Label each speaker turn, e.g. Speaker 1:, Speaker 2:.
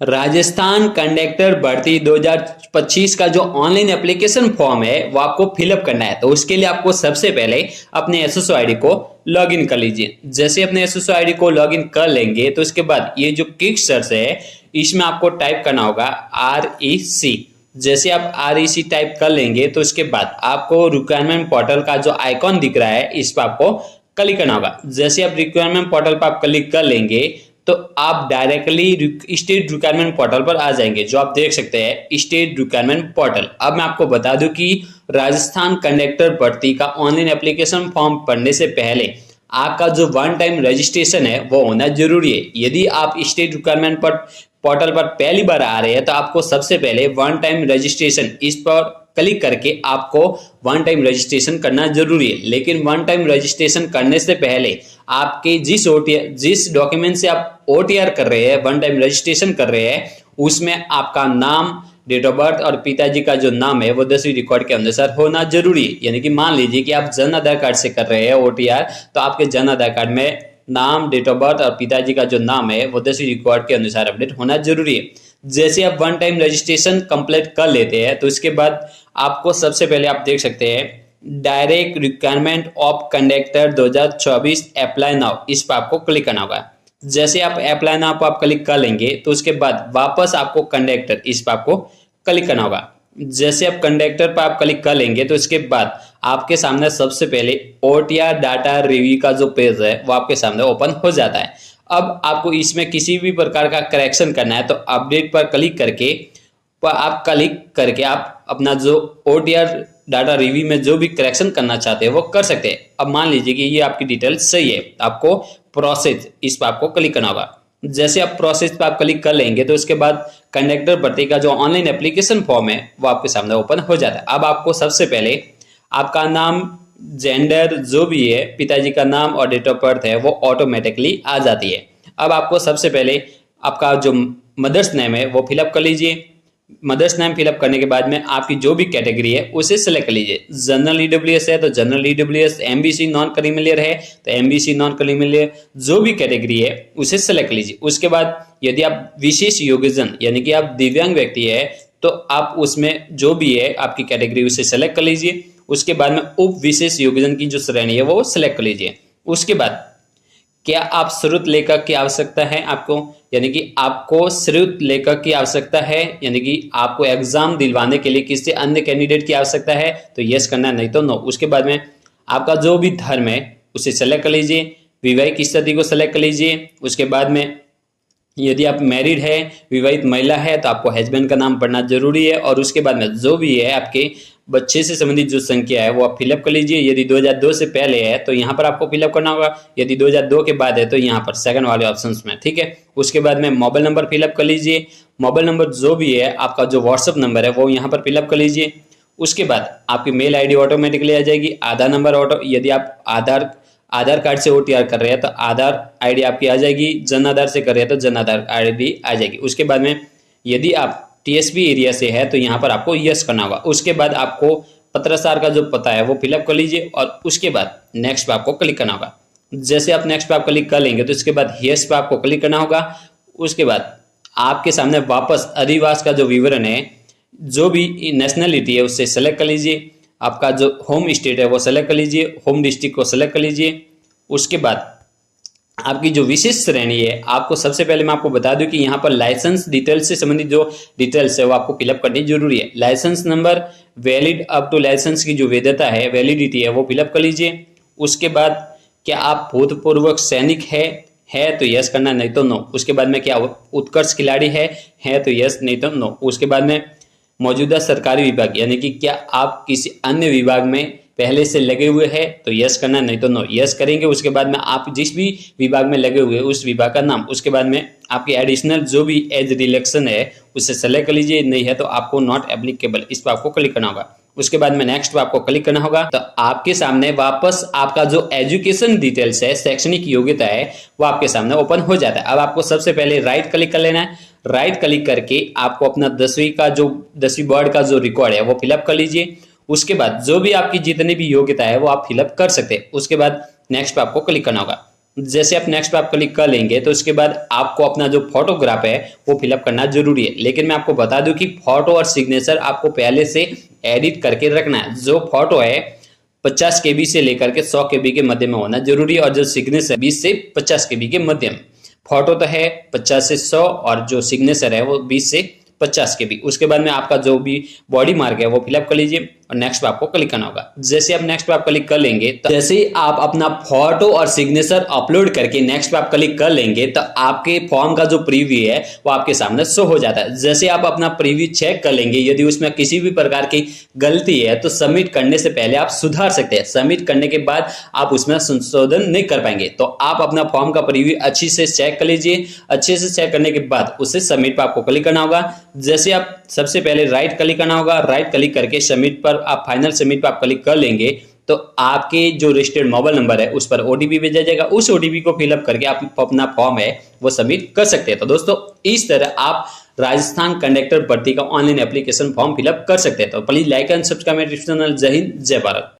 Speaker 1: Rajasthan conductor भर्ती 2025 का जो ऑनलाइन एप्लीकेशन फॉर्म है वो आपको फिलअप करना है। तो उसके लिए आपको सबसे पहले अपने एसएसओ आईडी को लॉगिन कर लीजिए। जैसे अपने एसएसओ आईडी को लॉगिन कर लेंगे तो इसके बाद ये जो क्विक सर्च है इसमें आपको टाइप करना होगा REC। जैसे आप REC टाइप कर लेंगे तो इसके बाद आपको रिक्वायरमेंट पोर्टल का जो आइकॉन दिख रहा है इस पर आपको क्लिक करना होगा। जैसे आप रिक्वायरमेंट पोर्टल पर आप क्लिक कर लेंगे तो आप डायरेक्टली स्टेट रिक्वायरमेंट पोर्टल पर आ जाएंगे, जो आप देख सकते हैं स्टेट रिक्वायरमेंट पोर्टल। अब मैं आपको बता दूं कि राजस्थान कंडक्टर भर्ती का ऑनलाइन एप्लीकेशन फॉर्म भरने से पहले आपका जो वन टाइम रजिस्ट्रेशन है वो होना जरूरी है। यदि आप स्टेट रिक्वायरमेंट पर पोर्टल पर पहली बार आ रहे हैं तो आपको सबसे पहले वन टाइम रजिस्ट्रेशन इस पर क्लिक करके आपको वन टाइम रजिस्ट्रेशन करना जरूरी है। लेकिन वन टाइम रजिस्ट्रेशन करने से पहले आपके जिस डॉक्यूमेंट से आप OTR कर रहे हैं, वन टाइम रजिस्ट्रेशन कर रहे हैं, उसमें आपका नाम, डेट ऑफ बर्थ और पिताजी का जो नाम है वो 10वीं रिकॉर्ड के अनुसार होना जरूरी है। यानी कि मान लीजिए कि आप जन आधार कार्ड से कर रहे हैं OTR, तो आपके जन आधार कार्ड में नाम, डेट ऑफ बर्थ और पिताजी का जो नाम है वो 10वीं रिकॉर्ड के अनुसार अपडेट होना जरूरी है। जैसे आप वन टाइम रजिस्ट्रेशन कंप्लीट कर लेते हैं तो इसके बाद आपको सबसे पहले आप देख सकते हैं direct requirement of conductor 2024 apply now, इस पर आपको क्लिक करना होगा। जैसे आप अप्लाई नाउ पर आप क्लिक कर लेंगे तो उसके बाद वापस आपको कंडक्टर इस पर आपको क्लिक करना होगा। जैसे आप कंडक्टर पर आप क्लिक कर लेंगे तो इसके बाद आपके सामने सबसे पहले OTR डाटा रिव्यू का जो पेज है वो आपके सामने ओपन हो जाता है। अब आपको इसमें किसी भी प्रकार का करेक्शन करना है तो अपडेट पर क्लिक करके आप अपना जो OTR डाटा रिव्यू में जो भी करेक्शन करना चाहते हैं वो कर सकते हैं। अब मान लीजिए कि ये आपकी डिटेल सही है, आपको प्रोसेस इस पर आपको क्लिक करना होगा। जैसे आप प्रोसेस पर आप क्लिक कर लेंगे तो उसके बाद कंडक्टर भर्ती का जो ऑनलाइन एप्लीकेशन फॉर्म है वो आपके सामने ओपन हो जाता है। अब आपको सबसे पहले आपका नाम, जेंडर जो भी है, पिताजी का नाम और डेट ऑफ बर्थ है वो ऑटोमेटिकली आ जाती है। अब आपको सबसे पहले आपका जो मदर्स नेम है वो फिलअप कर लीजिए। मदर्स नेम फिलअप करने के बाद में आपकी जो भी कैटेगरी है उसे सेलेक्ट कर लीजिए। जनरल EWS है तो general EWS, MBC non creamy layer है तो MBC नॉन क्रीमिलियर, जो भी कैटेगरी है उसे सेलेक्ट कर लीजिए। उसके बाद यदि आप विशेष योग्यजन यानी कि आप दिव्यांग व्यक्ति है तो आप उसमें जो भी है आपकी कैटेगरी उसे सेलेक्ट कर लीजिए। उसके बाद में उप विशेष योग्यजन की जो श्रेणी है वो सिलेक्ट कर लीजिए। उसके बाद क्या आप श्रुत लेखक की आवश्यकता है आपको, यानी कि आपको श्रुत लेखक की आवश्यकता है, यानी कि आपको एग्जाम दिलवाने के लिए किसी अन्य कैंडिडेट की आवश्यकता है तो यस करना है, नहीं तो नो। उसके बाद में आपका जो भी धर्म है उसे सेलेक्ट कर लीजिए। विवाहित स्थिति को सेलेक्ट कर लीजिए। उसके बाद में यदि आप मैरिड है, विवाहित महिला है तो आपको हस्बैंड का नाम पढ़ना जरूरी है। और उसके बाद में जो भी है आपके बच्चे से संबंधित जो संख्या है वो आप फिलअप कर लीजिए। यदि 2002 से पहले है तो यहाँ पर आपको फिलअप करना होगा, यदि 2002 के बाद है तो यहाँ पर सेकंड वाले ऑप्शंस में, ठीक है। उसके बाद में मोबाइल नंबर फिलअप कर लीजिए। मोबाइल नंबर जो भी है आपका जो व्हाट्सअप नंबर है वो यहाँ पर फिलअप कर लीजिए। उसके बाद आपकी मेल ID ऑटोमेटिकली आ जाएगी। आधार नंबर यदि आप आधार कार्ड से OTR कर रहे हैं तो आधार ID आपकी आ जाएगी। जन आधार से कर रहे हैं तो जन आधार ID आ जाएगी। उसके बाद में यदि आप TSP एरिया से है तो यहाँ पर आपको यस करना होगा। उसके बाद आपको पत्राचार का जो पता है वो फिलअप कर लीजिए और उसके बाद नेक्स्ट पे आपको क्लिक करना होगा। जैसे आप नेक्स्ट पे आप क्लिक कर लेंगे तो इसके बाद यस पे आपको क्लिक करना होगा। उसके बाद आपके सामने वापस अधिवास का जो विवरण है, जो भी नेशनलिटी है उससे सेलेक्ट कर लीजिए। आपका जो होम स्टेट है वो सेलेक्ट कर लीजिए, होम डिस्ट्रिक्ट को सेलेक्ट कर लीजिए। उसके बाद आपकी जो विशेष श्रेणी है, आपको सबसे पहले मैं आपको बता दूं कि यहाँ पर लाइसेंस डिटेल्स से संबंधित जो डिटेल्स है वो आपको फिलअप करनी जरूरी है। Licence number, valid up to licence की जो वैधता है, वैलिडिटी है वो फिलअप कर लीजिए। उसके बाद क्या आप भूतपूर्व सैनिक है तो यस करना, नहीं तो नो। उसके बाद में क्या उत्कर्ष खिलाड़ी है तो यस, नहीं तो नो। उसके बाद में मौजूदा सरकारी विभाग यानी कि क्या आप किसी अन्य विभाग में पहले से लगे हुए हैं तो यस करना, नहीं तो नो। यस करेंगे। उसके बाद में आप जिस भी विभाग में लगे हुए उस विभाग का नाम, उसके बाद में आपकी एडिशनल जो भी एज रिलेक्शन है उसे सेलेक्ट कर लीजिए। नहीं है तो आपको नॉट एप्लीकेबल इस पर आपको क्लिक करना होगा। उसके बाद में नेक्स्ट पे आपको क्लिक करना होगा। तो आपके सामने वापस आपका जो एजुकेशन डिटेल्स है, शैक्षणिक योग्यता है, वो आपके सामने ओपन हो जाता है। अब आपको सबसे पहले राइट क्लिक कर लेना है। राइट क्लिक करके आपको अपना 10वीं बोर्ड का जो रिकॉर्ड है वो फिलअप कर लीजिए। उसके बाद जो भी आपकी जितनी भी योग्यता है वो आप फिलअप कर सकते हैं। उसके बाद नेक्स्ट पे आपको क्लिक करना होगा। जैसे आप नेक्स्ट पे आप क्लिक कर लेंगे तो उसके बाद आपको अपना जो फोटोग्राफ है वो फिलअप करना जरूरी है। लेकिन मैं आपको बता दूं कि फोटो और सिग्नेचर आपको पहले से एडिट करके रखना है। जो फोटो है 50 KB से लेकर के 100 KB के मध्य में होना जरूरी है और जो सिग्नेचर 20 से 50 KB के मध्य में। फोटो तो है 50 से 100 और जो सिग्नेचर है वो 20 से 50 KB। उसके बाद में आपका जो भी बॉडी मार्क है वो फिलअप कर लीजिए और नेक्स्ट पे आपको क्लिक करना होगा। जैसे आप नेक्स्ट पे आप क्लिक कर लेंगे तो जैसे ही आप अपना फोटो और सिग्नेचर अपलोड करके नेक्स्ट पे आप क्लिक कर लेंगे तो आपके फॉर्म का जो प्रीव्यू है वो आपके सामने शो हो जाता है। जैसे आप अपना प्रीव्यू चेक कर लेंगे, यदि उसमें किसी भी प्रकार की गलती है तो सबमिट करने से पहले आप सुधार सकते हैं। सबमिट करने के बाद आप उसमें संशोधन नहीं कर पाएंगे। तो आप अपना फॉर्म का प्रीव्यू अच्छी से चेक कर लीजिए। अच्छे से चेक करने के बाद उसे सबमिट पे आपको क्लिक करना होगा। जैसे आप सबसे पहले राइट क्लिक करना होगा, राइट क्लिक करके सबमिट पर आप फाइनल सबमिट पर आप क्लिक कर लेंगे तो आपके जो रजिस्टर्ड मोबाइल नंबर है उस पर ओटीपी भेजा जाएगा। उस ओटीपी को फिलअप करके आप अपना फॉर्म है वो सबमिट कर सकते हैं। तो दोस्तों इस तरह आप राजस्थान कंडक्टर भर्ती का ऑनलाइन एप्लीकेशन फॉर्म फिलअप कर सकते हैं। तो प्लीज लाइक एंड सब्सक्राइब मेरे चैनल। जय हिंद, जय भारत।